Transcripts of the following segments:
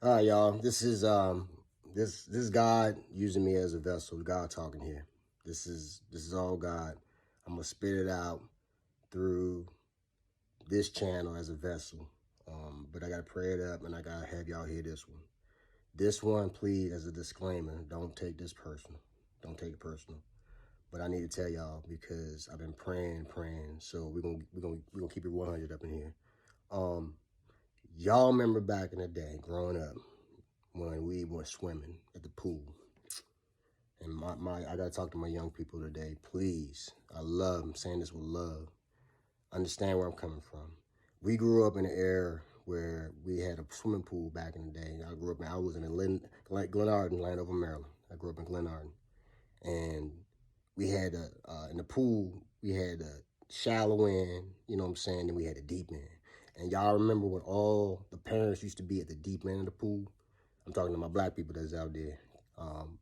All right, y'all. This is God using me as a vessel. God talking here. This is all God. I'm gonna spit it out through this channel as a vessel. But I gotta pray it up, and I gotta have y'all hear this one. This one, please, as a disclaimer, don't take this personal. Don't take it personal. But I need to tell y'all because I've been praying. So we're gonna keep it 100 up in here. Um, y'all remember back in the day, growing up, when we were swimming at the pool. And I gotta talk to my young people today. Please, I'm saying this with love. Understand where I'm coming from. We grew up in an era where we had a swimming pool back in the day. I was in Glenarden, Landover, Maryland. I grew up in Glenarden. And we had in the pool, we had a shallow end, you know what I'm saying? Then we had a deep end. And y'all remember when all the parents used to be at the deep end of the pool? I'm talking to my black people that's out there. Um,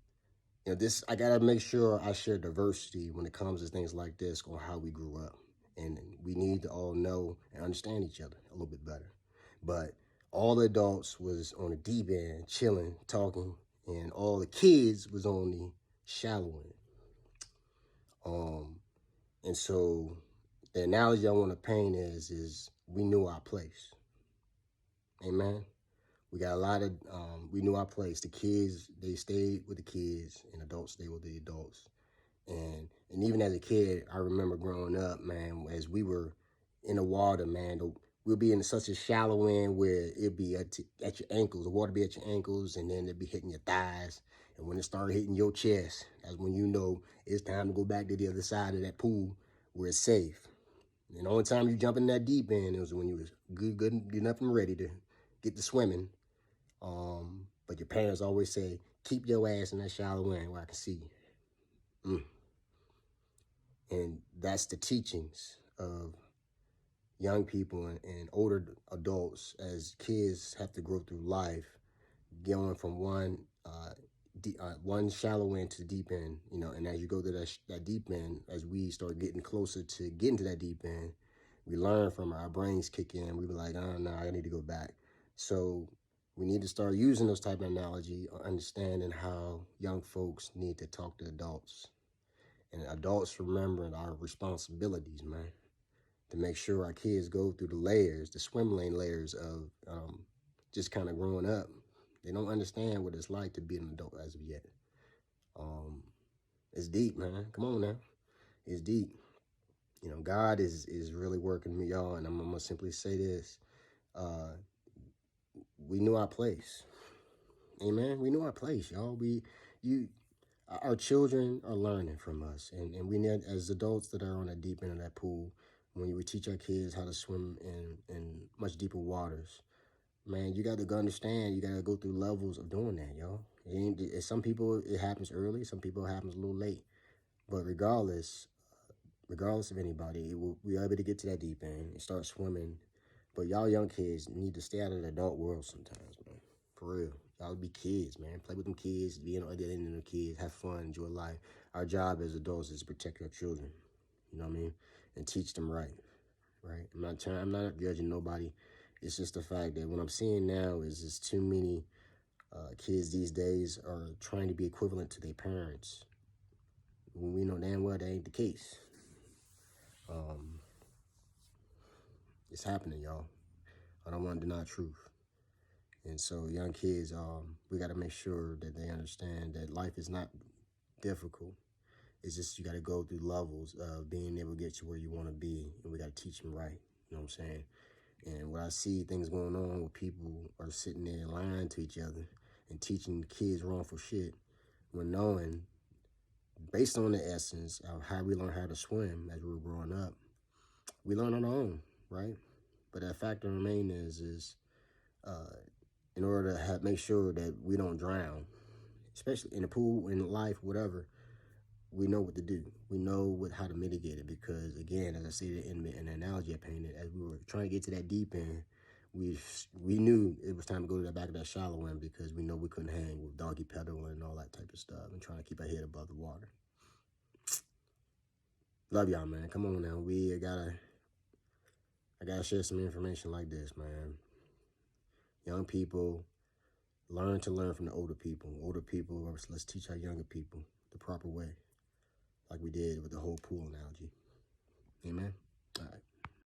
I gotta make sure I share diversity when it comes to things like this on how we grew up, and we need to all know and understand each other a little bit better. But all the adults was on the deep end, chilling, talking, and all the kids was on the shallow end. Um, and so the analogy I want to paint is we knew our place. Amen. We got a lot of, we knew our place. The kids, they stayed with the kids, and adults stayed with the adults. And even as a kid, I remember growing up, man, as we were in the water, man, we'll be in such a shallow end where it'd be at your ankles, the water be at your ankles, and then it'd be hitting your thighs. And when it started hitting your chest, that's when you know it's time to go back to the other side of that pool where it's safe. And the only time you jump in that deep end was when you was good enough and ready to get to swimming. But your parents always say, keep your ass in that shallow end where I can see you. And that's the teachings of young people and older adults as kids have to grow through life, going from one shallow end to deep end, and as you go to that deep end, as we start getting closer to getting to that deep end, we learn from our brains kick in. We be like, oh no, I need to go back. So we need to start using those type of analogy, understanding how young folks need to talk to adults. And adults remembering our responsibilities, man, to make sure our kids go through the layers, the swim lane layers of just kind of growing up. They don't understand what it's like to be an adult as of yet. It's deep, man. Come on now. It's deep. God is really working me, y'all, and I'm gonna simply say this. Uh, we knew our place. Amen. We knew our place, y'all. You, our children are learning from us, and we need, as adults that are on the deep end of that pool, when we teach our kids how to swim in much deeper waters, man, you got to understand, you got to go through levels of doing that, y'all. Some people, it happens early, some people it happens a little late, but regardless of anybody, we are able to get to that deep end and start swimming. But y'all young kids need to stay out of the adult world sometimes, man. For real. Y'all be kids, man. Play with them kids, be on the other end of the kids, have fun, enjoy life. Our job as adults is to protect our children. You know what I mean? And teach them right. Right? I'm not judging nobody. It's just the fact that what I'm seeing now is just too many kids these days are trying to be equivalent to their parents when we know damn well that ain't the case. It's happening, y'all. I don't want to deny truth. And so young kids, we got to make sure that they understand that life is not difficult. It's just you got to go through levels of being able to get to where you want to be, and we got to teach them right. You know what I'm saying? And when I see things going on where people are sitting there lying to each other and teaching kids wrongful shit, when knowing, based on the essence of how we learn how to swim as we were growing up, we learn on our own, right? But that fact of remain is in order to make sure that we don't drown, especially in the pool, in life, whatever, we know what to do. We know how to mitigate it because, again, as I said in the analogy I painted, as we were trying to get to that deep end, we knew it was time to go to the back of that shallow end because we know we couldn't hang with doggy pedaling and all that type of stuff and trying to keep our head above the water. Love y'all, man. Come on now. I gotta share some information like this, man. Young people, learn from the older people. Older people, let's teach our younger people the proper way, like we did with the whole pool analogy. Amen.